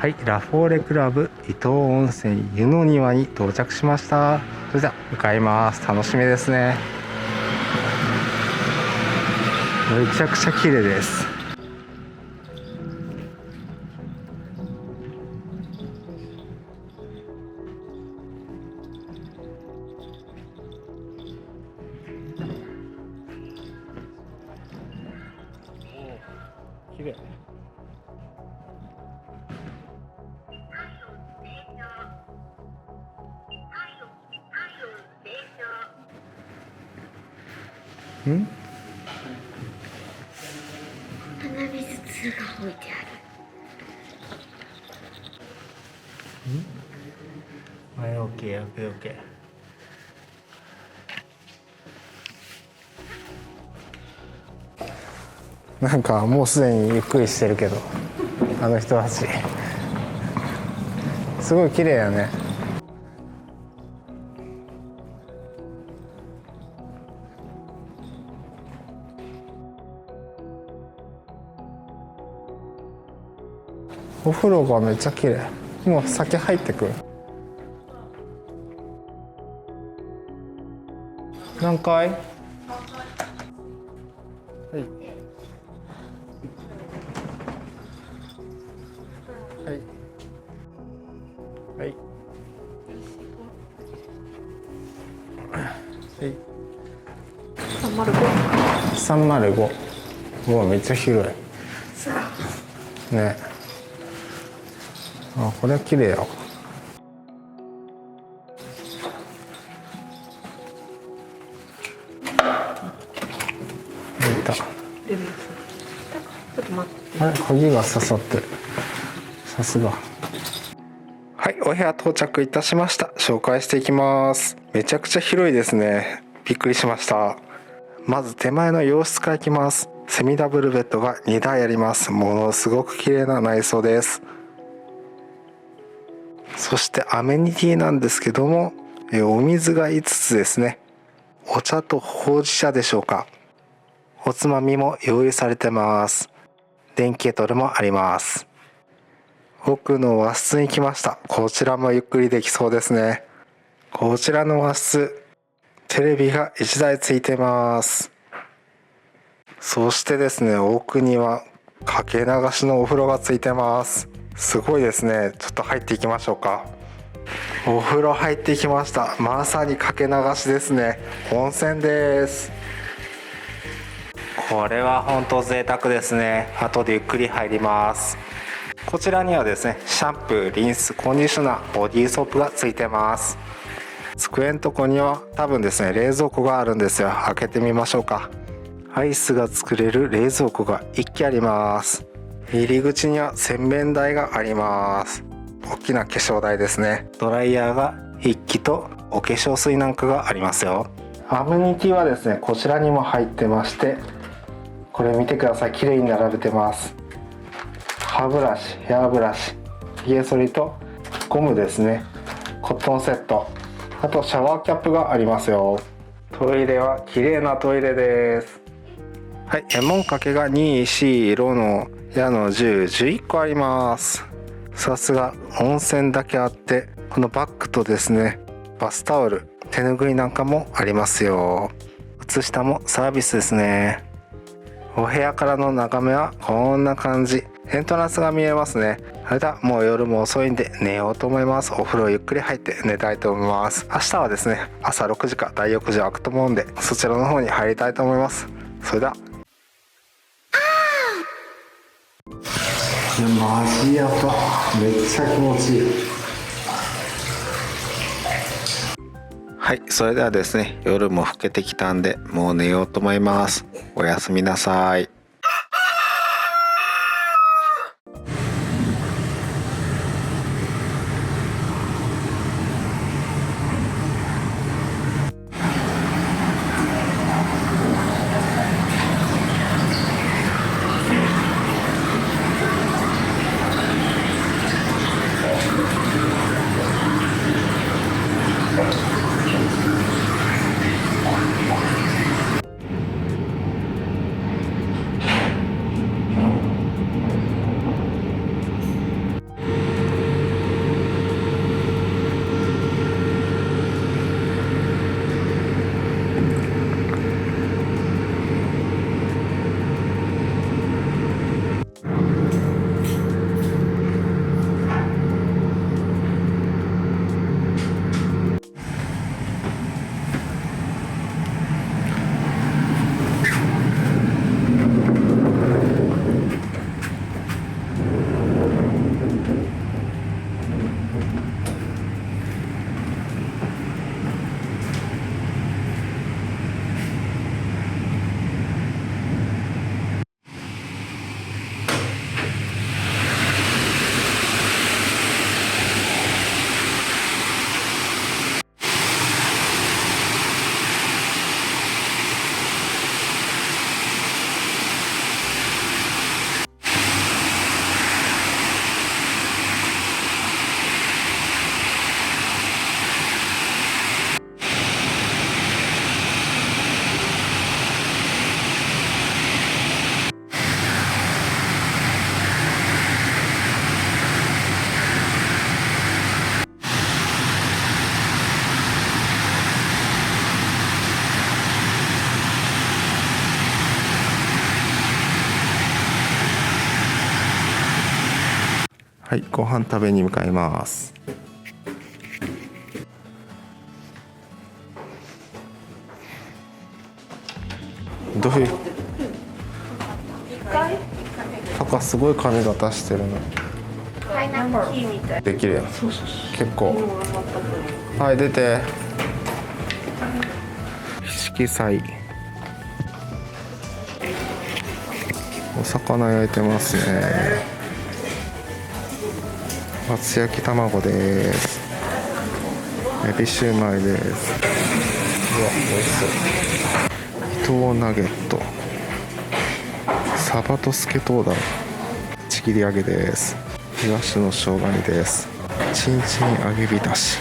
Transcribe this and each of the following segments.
はい、ラフォーレクラブ伊東温泉湯の庭に到着しました。それでは向かいます。楽しみですね。めちゃくちゃ綺麗です。綺麗。ん？鼻水筒が置いてある。はい、オッケー、オッケー、オッケー。なんかもうすでにゆっくりしてるけど、あの人たちすごい綺麗やね。お風呂がめっちゃ綺麗。もう先入ってくる。何階？はい。はい。はい。はい。305。305。うわ、めっちゃ広い。ね。あ、これは綺麗やわ。いた。あれ、鍵が刺さってる。さすが。はい、お部屋到着いたしました。紹介していきます。めちゃくちゃ広いですね。びっくりしました。まず手前の洋室からいきます。セミダブルベッドが2台あります。ものすごく綺麗な内装です。そしてアメニティなんですけども、お水が5つですね。お茶とほうじ茶でしょうか。おつまみも用意されてます。電気ケトルもあります。奥の和室に来ました。こちらもゆっくりできそうですね。こちらの和室、テレビが1台ついてます。そしてですね、奥にはかけ流しのお風呂がついてます。すごいですね。ちょっと入っていきましょうか。お風呂入ってきました。まさにかけ流しですね。温泉です。これは本当贅沢ですね。後でゆっくり入ります。こちらにはですね、シャンプー、リンス、コンディショナー、ボディーソープがついてます。机のとこには多分ですね、冷蔵庫があるんですよ。開けてみましょうか。アイスが作れる冷蔵庫が1機あります。入り口には洗面台があります。大きな化粧台ですね。ドライヤーが1機とお化粧水なんかがありますよ。アメニティはですね、こちらにも入ってまして、これ見てください。綺麗に並べてます。歯ブラシ、ヘアブラシ、ヒゲ剃りとゴムですね。コットンセット、あとシャワーキャップがありますよ。トイレは綺麗なトイレです。はい、門掛けが2、4、ロの矢の10、11個あります。さすが温泉だけあって、このバッグとですね、バスタオル、手ぬぐいなんかもありますよ。靴下もサービスですね。お部屋からの眺めはこんな感じ。エントランスが見えますね。それではもう夜も遅いんで寝ようと思います。お風呂ゆっくり入って寝たいと思います。明日はですね、朝6時か大浴場開くと思うんで、そちらの方に入りたいと思います。それでは。いや、マジやば。めっちゃ気持ちいい。はい、それではですね、夜も更けてきたんでもう寝ようと思います。おやすみなさい。はい、ご飯食べに向かいます。どういうタカすごい髪型してるの。できるやん。結構。はい、出て。色彩。お魚焼いてますね。厚焼き卵です。エビシューマイです。うわ、美味しそう。伊藤ナゲット。サバとスケトウダラ。ちぎり揚げです。東の生姜煮です。チンチン揚げ浸し。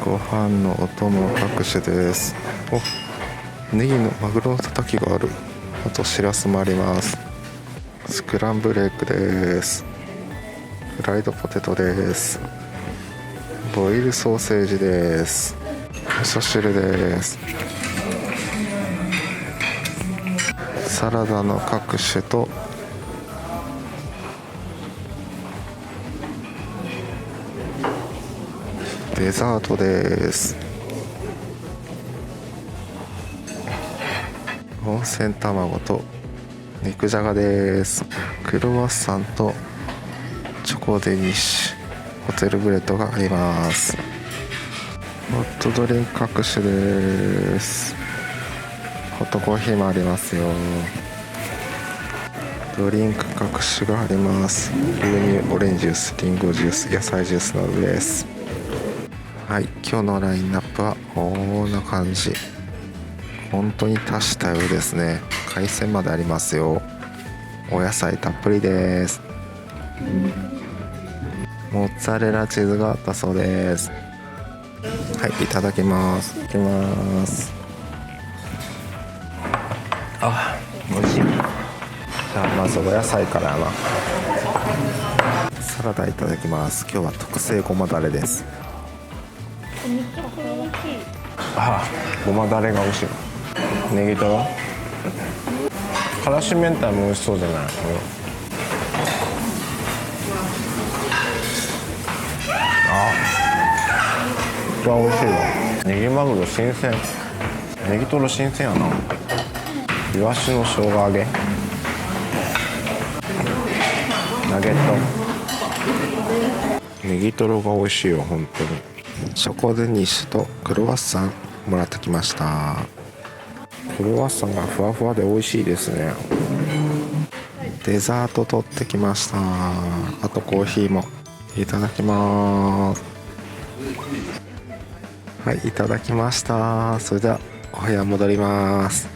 ご飯のお供各種です。お、ネギのマグロのたたきがある。あとしらすもあります。スクランブルエッグです。フライドポテトです。ボイルソーセージです。味噌汁です。サラダの各種とデザートです。温泉卵と肉じゃがです。クロワッサンとチョコデニッシュ、ホテルブレッドがあります。ホットドリンク各種です。ホットコーヒーもありますよ。ドリンク各種があります。牛乳、オレンジジュース、リンゴジュース、野菜ジュースなどです。はい、今日のラインナップはこんな感じ。本当に多種多様ですね。海鮮までありますよ。お野菜たっぷりです。モッツァレラチーズがあったそうです。はい、いただきます。いただきます。あ、美味しい。じゃあまずお野菜からやな。サラダいただきます。今日は特製ごまだれです。あ、ごまだれが美味しい。ネギトロ、からし明太も美味しそうじゃない。これは美味しいわ。ネギマグロ新鮮。ネギトロ新鮮やな。イワシの生姜揚げ、ナゲット。ネギトロが美味しいよ本当に。チョコデニッシュとクロワッサンもらってきました。クロワッサンがふわふわで美味しいですね。デザート取ってきました。あとコーヒーも。いただきます。はい、いただきました。それではお部屋戻ります。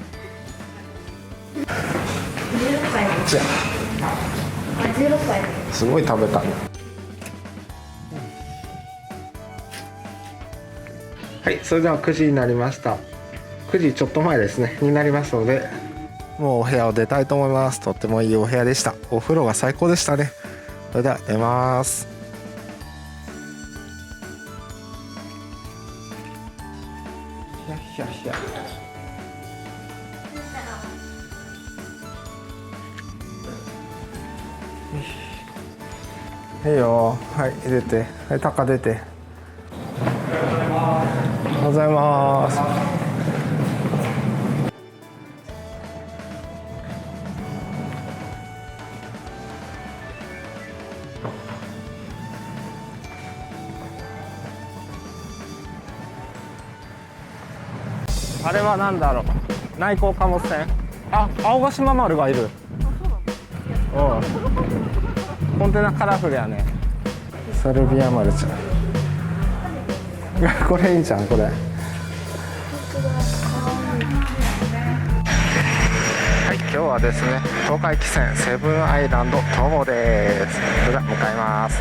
じゃすごい食べたね。はい、それでは9時になりました。9時ちょっと前ですねになりますので、もうお部屋を出たいと思います。とってもいいお部屋でした。お風呂が最高でしたね。それでは出ます。ひゃひゃひゃ。いいよ。はい、出て。はい、タカ出て。おはようございます。あれは何だろう。内航貨物船。あ、青ヶ島丸がいる。おう。コンテナカラフルやね。サルビア丸ちゃん。これいいじゃんこれ。はい、今日はですね、東海汽船セブンアイランド東郷です。それでは向かいます。